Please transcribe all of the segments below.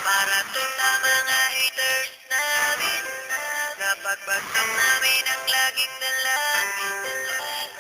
Para to sa mga haters namin, napagbagsak namin ang laging dalangin.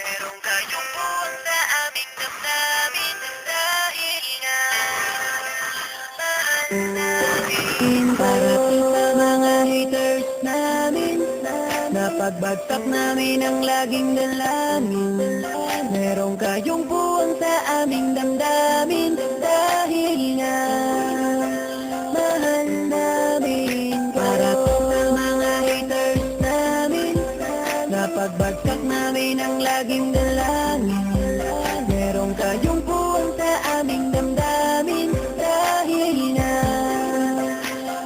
Merong kayong buwang sa aming damdamin, dahil nga mahal namin. Para to sa mga haters namin, napagbagsak namin ang laging dalangin. Merong kayong buwang sa aming damdamin, dahil nga mahal namin. Para to sa mga haters namin, napagbagsak namin ang laging dalangin. Merong kayong buwang sa aming damdamin, dahil nga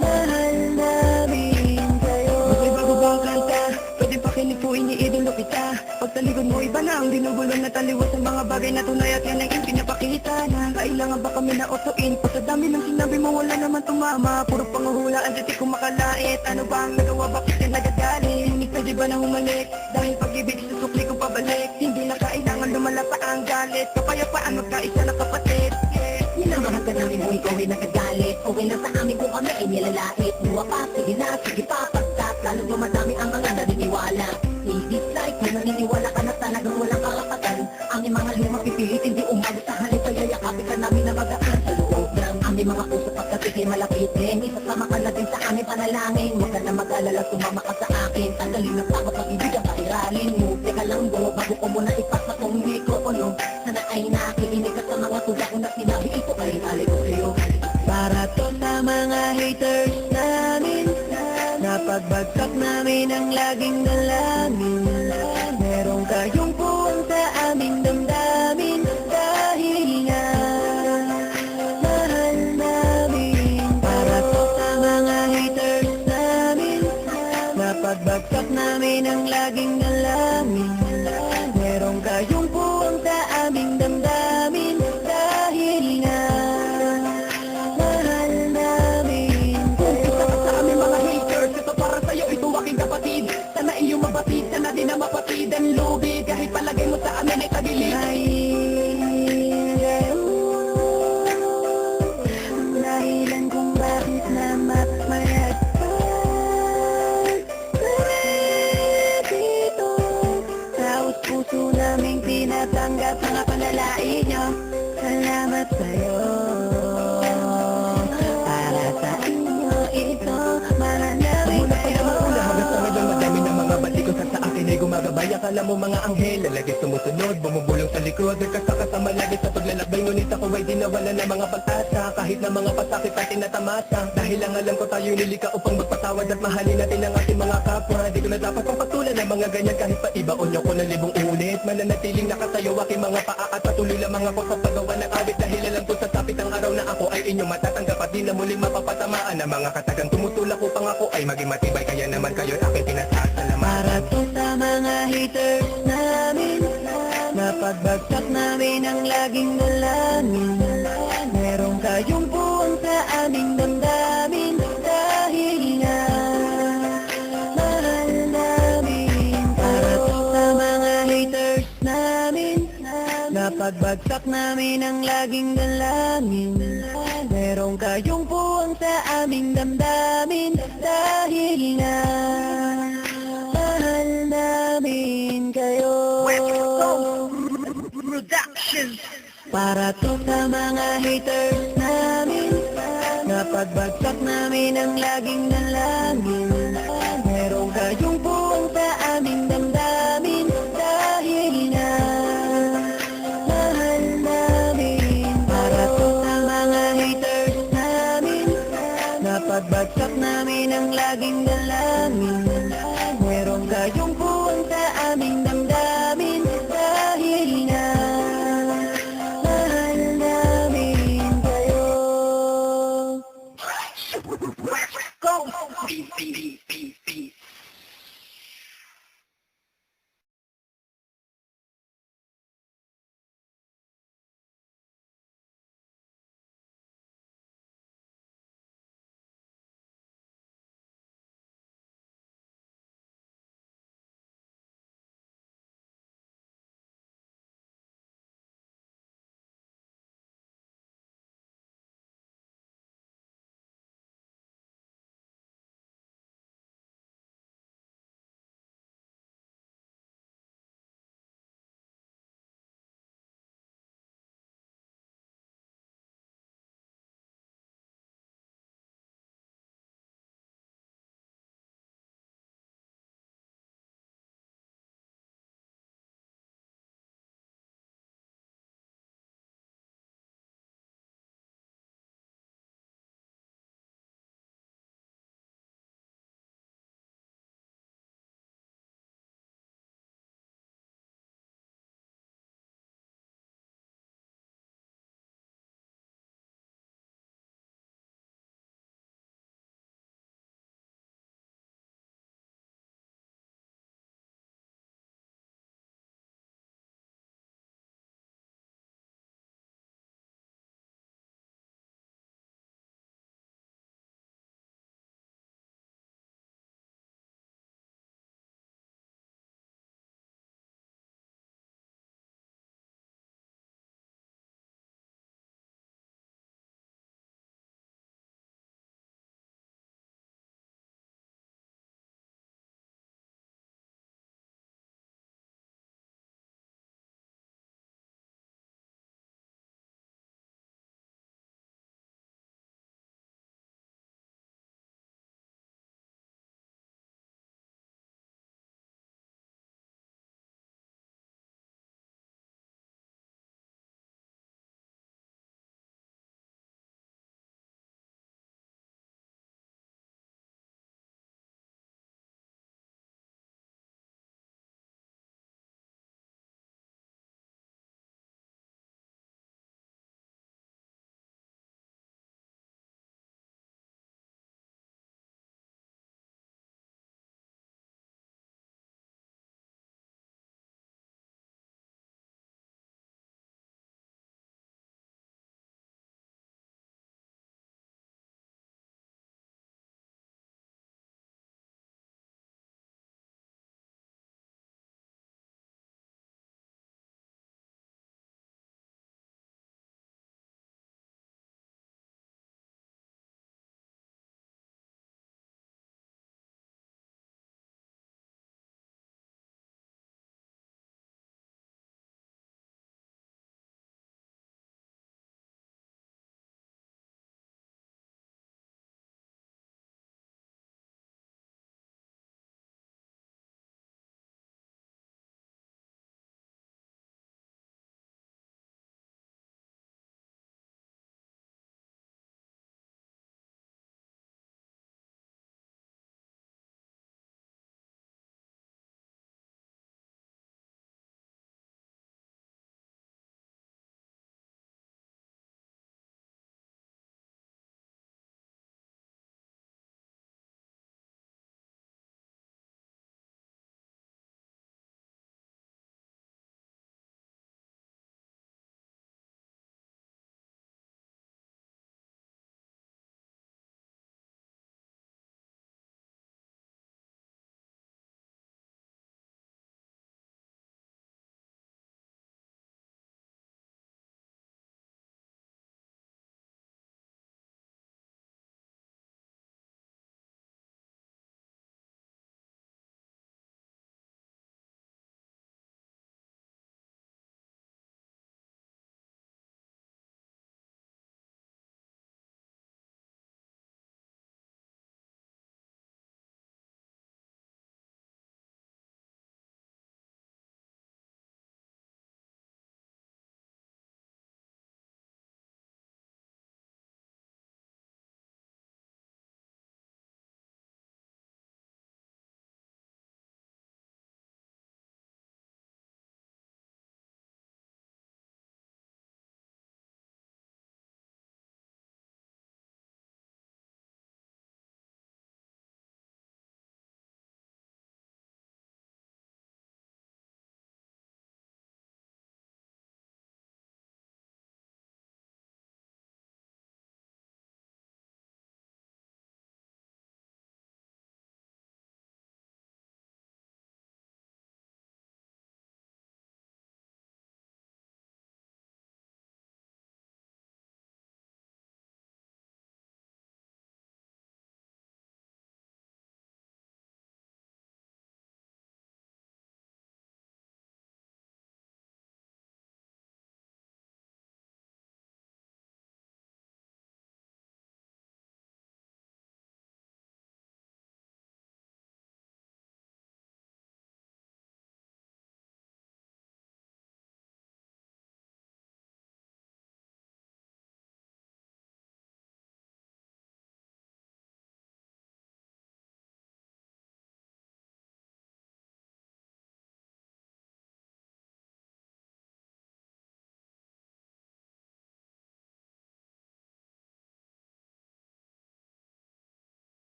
mahal namin kayo. May bago bang kanta, pwede pakinig po iniidolo kita. Pagtalikod mo iba na ang dinugulong na taliwas sa mga bagay na tunay at yan ang iyong pinapakita na kailangan ba kami na otuin? Pa sa dami ng sinabi mo wala naman tumama, puro panguhulaan di ko makalait. Ano ba ang nagawa, bakit yan nagagaling? Hindi pwede ba na humalik? Dahil pag-ibig susukli ko pabalik. Hindi na kailangan lumala pa ang galit. Kapayapaan magkaisa na kapatid. Minamahal ka namin kung ikaw ay nagagalit. Okay lang sa amin kung kami ay nilalait. Buwa pa, sige na, sige pa, pagkat lalo dumadami ang mga naniniwala. I-dislike kung naniniwala ka na talagang walang karapatan. Aming mga luma pipilit, hindi umalis sa halip. Kaya yakapin ka namin na magaan sa loob ng aming mga puso pagkat ikay malapitin. Isasama ka na din sa aming panalangin. Huwag ka na mag-alala, sumama ka sa akin. Tanggalin ang takot, pag-ibig ang pairalin mo. Teka lang bro, bago ko muna ipasa tong mikropono. Sana ay nakikinig ka sa mga tula ko na sinabi. Ito ay alay ko sa'yo. Para to sa mga haters namin, napagbagsak namin ang laging dalangin. Merong kayong buwang sa aming damdamin, dahil nga mahal namin. Para to sa mga haters namin, napagbagsak namin ang laging dalangin. Merong kayong buwang sa aming damdamin, dahil nga mahal namin kayo. Sa aming mga haters, ito para sa'yo, ito aking kapatid. Sana iyong mabatid, sana din na mapatid ang lubi. Kahit palagay mo sa amin ay tagilid. Dahilan kung bakit naman mayat dito. Taos puso naming tinatanggap mga panalait nyo. Salamat sa'yo. Para sa inyo ito, mahal namin Mula pa kayo. naman una hanggang sa ngayon, madami ng mga batikusan sa akin ay gumagabay. Akala mo mga anghel, lagi sumusunod, bumubulong sa likod. Nagkasakasama lagi sa paglalakbay, ngunit ako ay di nawala ng mga pag-asa. Kahit na mga pasakit ay tinatamasa. Dahil ang alam ko tayo nilika upang magpatawad at mahalin natin ang ating mga kapwa. Di ko na dapat pang patulan ng mga ganyan kahit pa ibaon niyo ko ng libong ulit. Mananatiling nakatayo aking mga paa at patuloy lamang ako sa paggawa ng awit. Dahil alam ko sa tapit ang araw na ako ay inyong matatanggap at di na muling mapapatamaan ng mga katagang tumutulak upang ako ay maging matibay. Kaya naman kayo'y aking pinasasalamat. Para to sa mga haters namin, napagbagsak namin ang laging dalangin. Merong kayong buwang sa aming damdamin, dahil nga mahal namin. Para to sa mga haters namin, napagbagsak namin ang laging dalangin. Merong kayong buwang sa aming damdamin, dahil nga mahal namin kayo. Productions. Para to sa mga haters namin, napagbagsak namin ang laging dalangin. Merong kayong buwang sa aming damdamin, dahil nga mahal namin. Para to sa mga haters namin, napagbagsak namin ang laging dalangin.